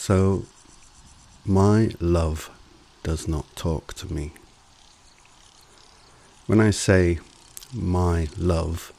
So, my love does not talk to me. When I say my love,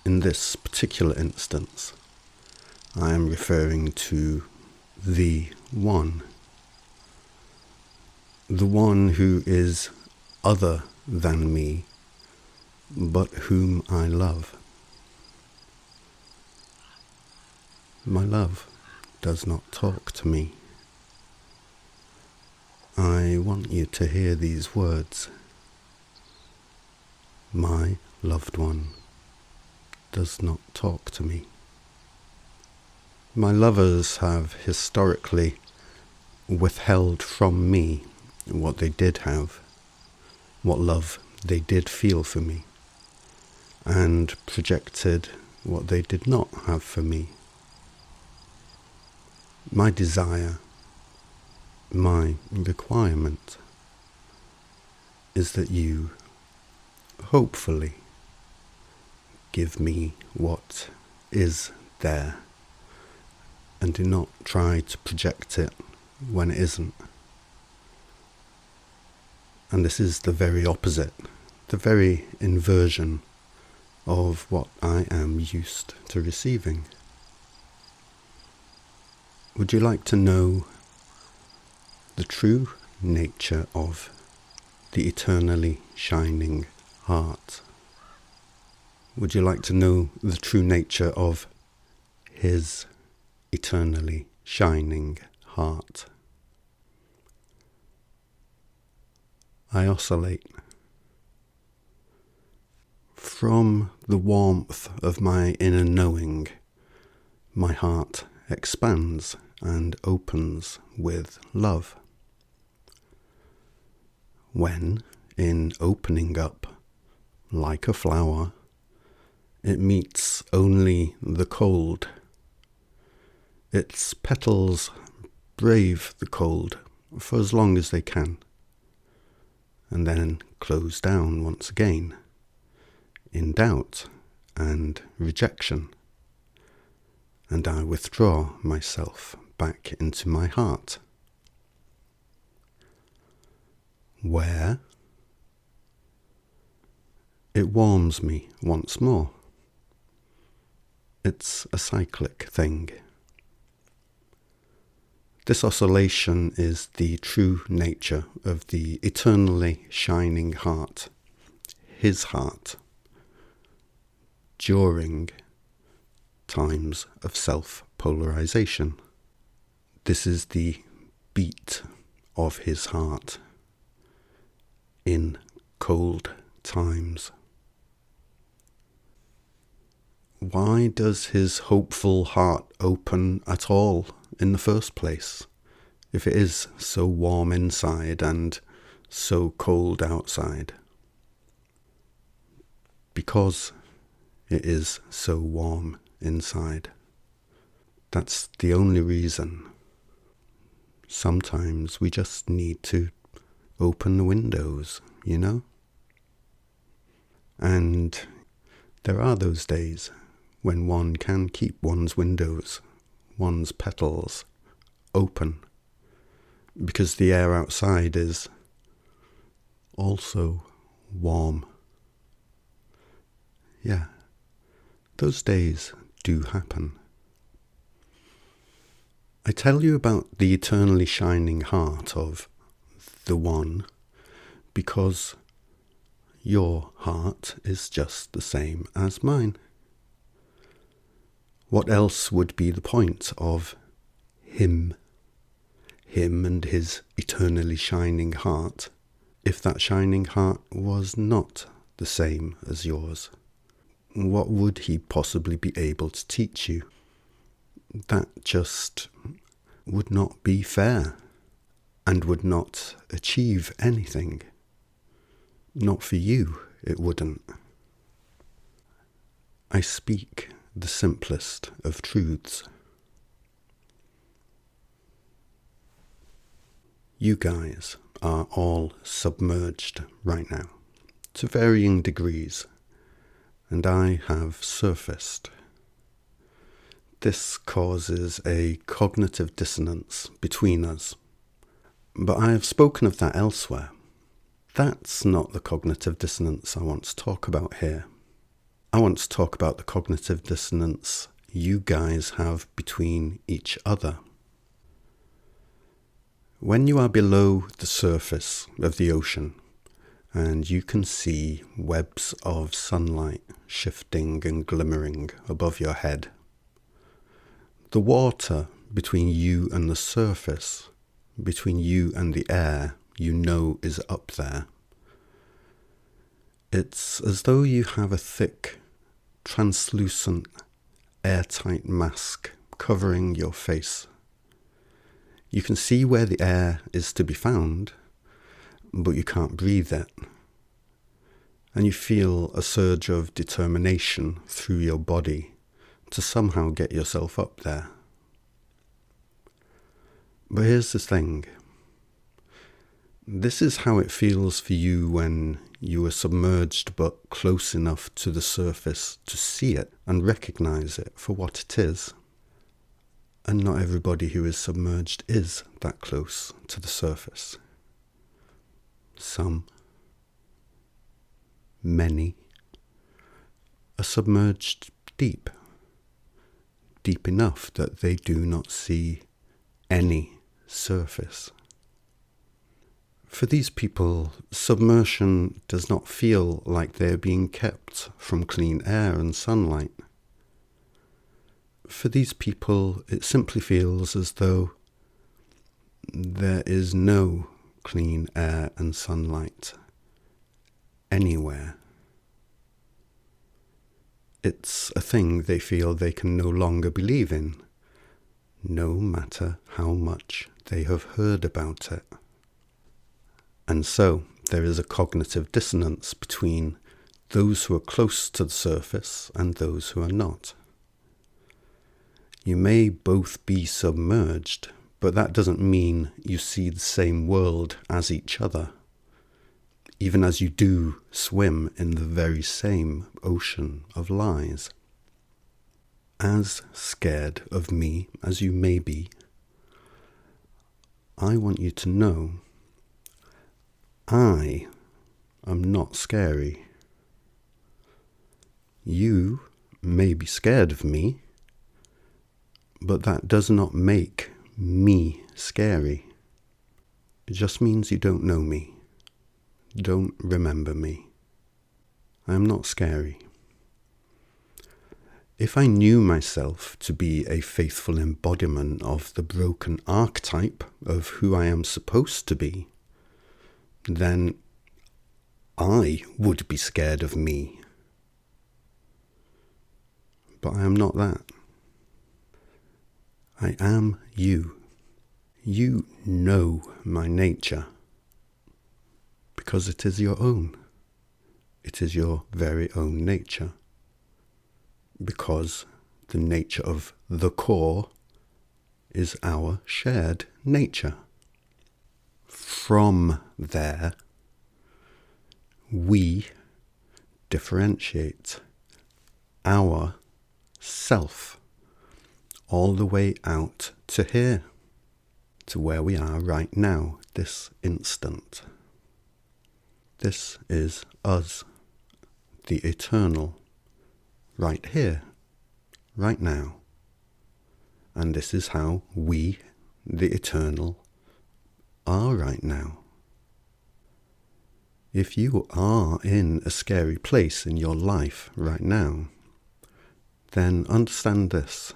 in this particular instance, I am referring to the one who is other than me, but whom I love. My love does not talk to me. I want you to hear these words. My loved one does not talk to me. My lovers have historically withheld from me what they did have, what love they did feel for me, and projected what they did not have for me. My desire, my requirement, is that you, hopefully, give me what is there, and do not try to project it when it isn't. And this is the very opposite, the very inversion of what I am used to receiving. Would you like to know the true nature of the eternally shining heart? Would you like to know the true nature of his eternally shining heart? I oscillate. From the warmth of my inner knowing, my heart expands and opens with love. When, in opening up, like a flower, it meets only the cold, its petals brave the cold for as long as they can, and then close down once again, in doubt and rejection, and I withdraw myself back into my heart, where it warms me once more. It's a cyclic thing. This oscillation is the true nature of the eternally shining heart, his heart, during times of self-polarization. This is the beat of his heart in cold times. Why does his hopeful heart open at all in the first place, if it is so warm inside and so cold outside? Because it is so warm inside. That's the only reason. Sometimes we just need to open the windows, you know? And there are those days when one can keep one's windows, one's petals open, because the air outside is also warm. Yeah, those days do happen. I tell you about the eternally shining heart of the one because your heart is just the same as mine. What else would be the point of him and his eternally shining heart, if that shining heart was not the same as yours? What would he possibly be able to teach you? That just would not be fair and would not achieve anything. Not for you, it wouldn't. I speak the simplest of truths. You guys are all submerged right now, to varying degrees, and I have surfaced This causes a cognitive dissonance between us. But I have spoken of that elsewhere. That's not the cognitive dissonance I want to talk about here. I want to talk about the cognitive dissonance you guys have between each other. When you are below the surface of the ocean and you can see webs of sunlight shifting and glimmering above your head, the water between you and the surface, between you and the air, you know is up there. It's as though you have a thick, translucent, airtight mask covering your face. You can see where the air is to be found, but you can't breathe it. And you feel a surge of determination through your body to somehow get yourself up there. But here's the thing. This is how it feels for you when you are submerged but close enough to the surface to see it and recognize it for what it is. And not everybody who is submerged is that close to the surface. Some, many, are submerged deep enough that they do not see any surface. For these people, submersion does not feel like they're being kept from clean air and sunlight. For these people, it simply feels as though there is no clean air and sunlight anywhere. It's a thing they feel they can no longer believe in, no matter how much they have heard about it. And so there is a cognitive dissonance between those who are close to the surface and those who are not. You may both be submerged, but that doesn't mean you see the same world as each other, even as you do swim in the very same ocean of lies. As scared of me as you may be, I want you to know I am not scary. You may be scared of me, but that does not make me scary. It just means you don't know me, don't remember me. I am not scary. If I knew myself to be a faithful embodiment of the broken archetype of who I am supposed to be, then I would be scared of me. But I am not that. I am you. You know my nature because it is your own. It is your very own nature. Because the nature of the core is our shared nature. From there, we differentiate our self all the way out to here, to where we are right now, this instant. This is us, the eternal, right here, right now. And this is how we, the eternal, are right now. If you are in a scary place in your life right now, then understand this.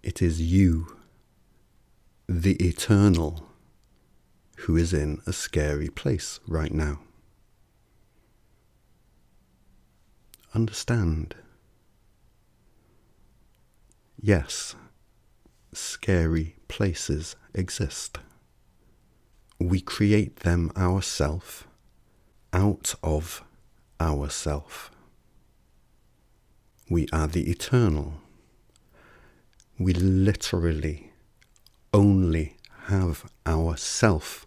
It is you, the eternal, who is in a scary place right now. Understand. Yes, scary places exist. We create them ourselves, out of ourself. We are the eternal. We literally only have ourself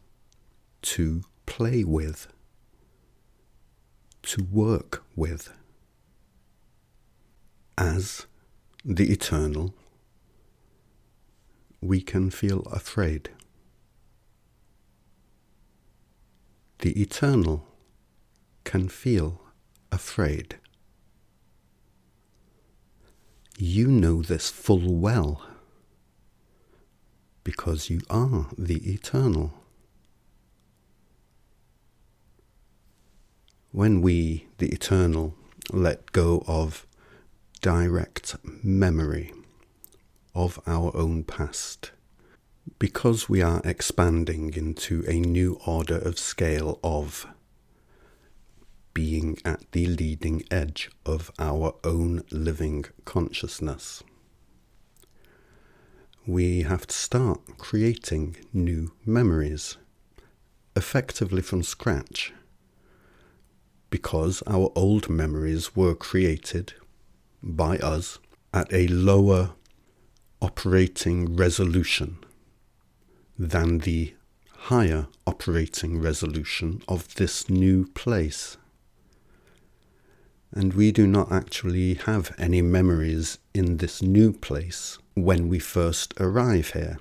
to play with, to work with. As the eternal, we can feel afraid. The eternal can feel afraid. You know this full well, because you are the eternal. When we, the eternal, let go of direct memory of our own past, because we are expanding into a new order of scale of being at the leading edge of our own living consciousness, we have to start creating new memories, effectively from scratch, because our old memories were created by us at a lower operating resolution than the higher operating resolution of this new place. And we do not actually have any memories in this new place when we first arrive here.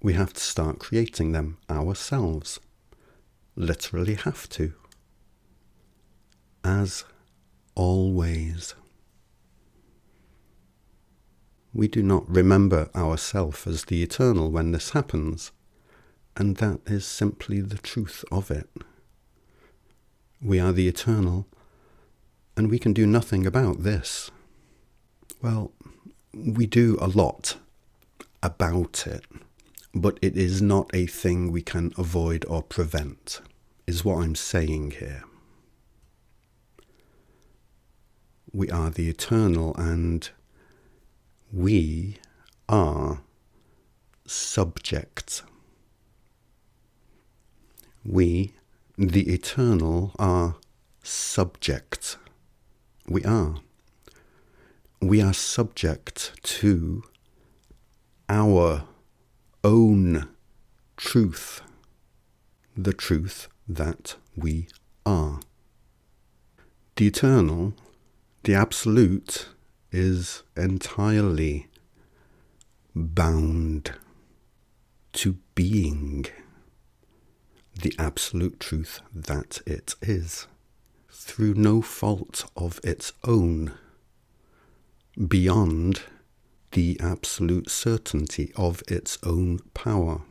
We have to start creating them ourselves. Literally have to. As always. We do not remember ourselves as the eternal when this happens, and that is simply the truth of it. We are the eternal, and we can do nothing about this. Well, we do a lot about it, but it is not a thing we can avoid or prevent, is what I'm saying here. We are the eternal, and we are subject. We, the eternal, are subject. We are. We are subject to our own truth, the truth that we are. The eternal, the absolute, is entirely bound to being the absolute truth that it is, through no fault of its own, beyond the absolute certainty of its own power,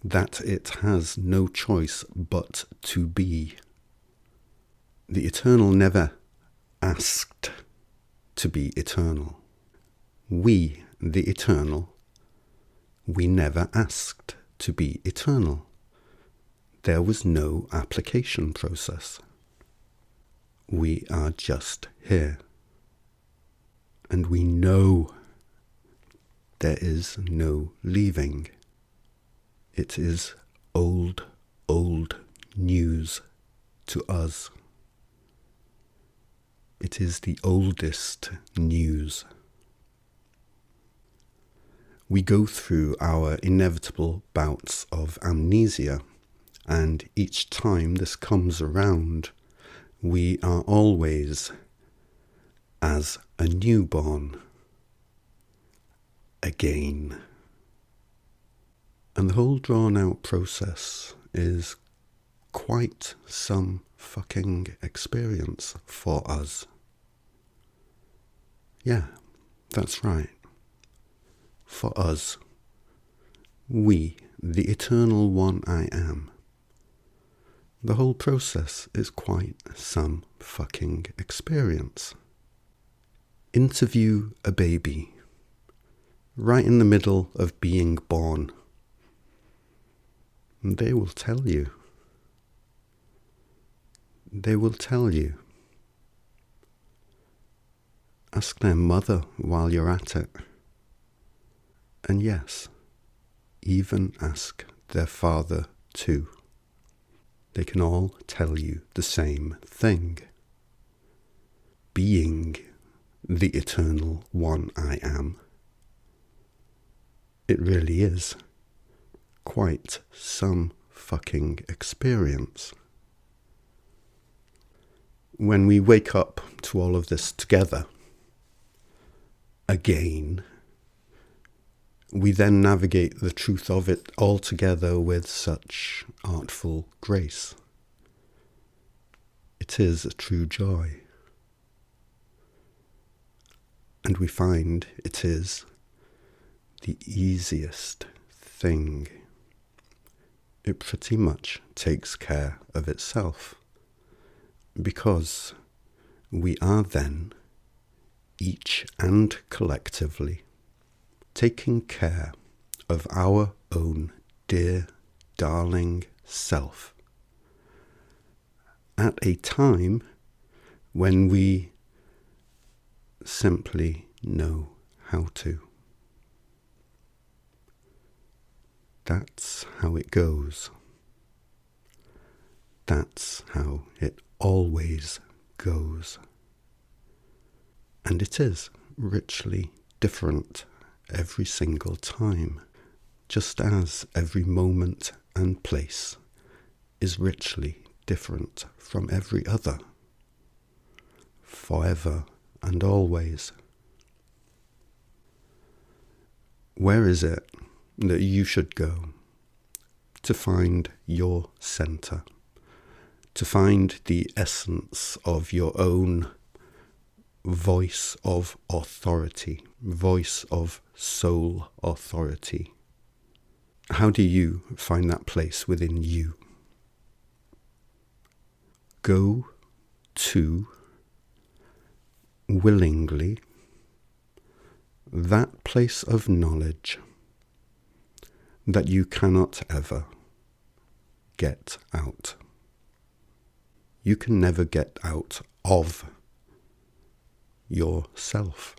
that it has no choice but to be. The eternal never asked to be eternal. We, the eternal, we never asked to be eternal. There was no application process. We are just here. And we know there is no leaving. It is old news to us. It is the oldest news. We go through our inevitable bouts of amnesia, and each time this comes around, we are always as a newborn again. And the whole drawn-out process is quite some fucking experience for us. Yeah, that's right. For us, we, the eternal one I am. The whole process is quite some fucking experience. Interview a baby, right in the middle of being born, and they will tell you. They will tell you. Ask their mother while you're at it. And yes, even ask their father too. They can all tell you the same thing. Being the eternal one I am, it really is quite some fucking experience. When we wake up to all of this together, again, we then navigate the truth of it altogether with such artful grace. It is a true joy. And we find it is the easiest thing. It pretty much takes care of itself, because we are then, each and collectively, taking care of our own dear, darling self at a time when we simply know how to. That's how it goes. That's how it always goes. And it is richly different every single time, just as every moment and place is richly different from every other, forever and always. Where is it that you should go to find your center, to find the essence of your own voice of authority, voice of soul authority? How do you find that place within you? Go to, willingly, that place of knowledge that you cannot ever get out. You can never get out of yourself,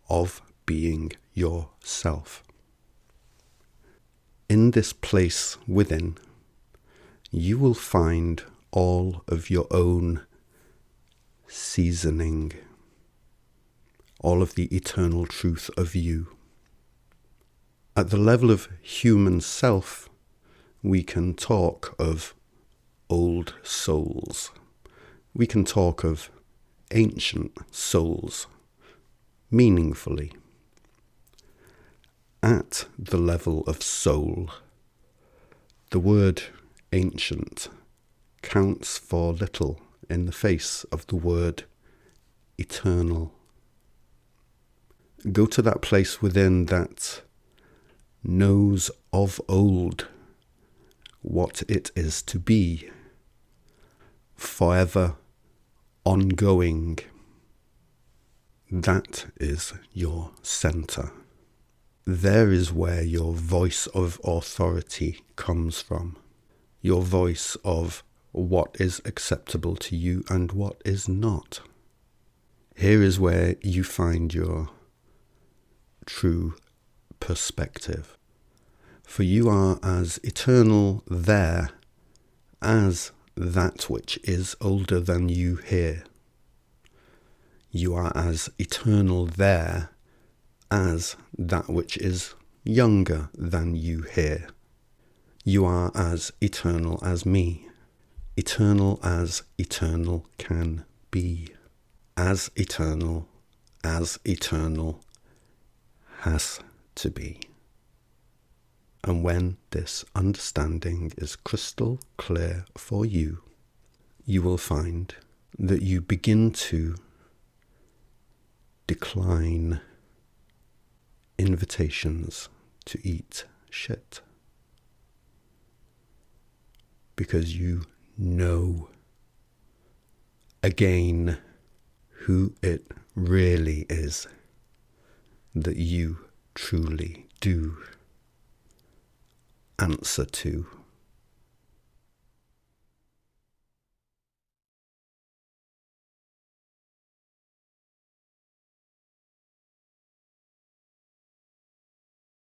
of being yourself. In this place within, you will find all of your own seasoning, all of the eternal truth of you. At the level of human self, we can talk of old souls. We can talk of ancient souls, meaningfully. At the level of soul, the word ancient counts for little in the face of the word eternal. Go to that place within that knows of old what it is to be, forever ongoing. That is your center. There is where your voice of authority comes from, your voice of what is acceptable to you and what is not. Here is where you find your true perspective. For you are as eternal there as that which is older than you here. You are as eternal there as that which is younger than you here. You are as eternal as me, eternal as eternal can be, as eternal has to be. And when this understanding is crystal clear for you, you will find that you begin to decline invitations to eat shit. Because you know again who it really is that you truly do answer to.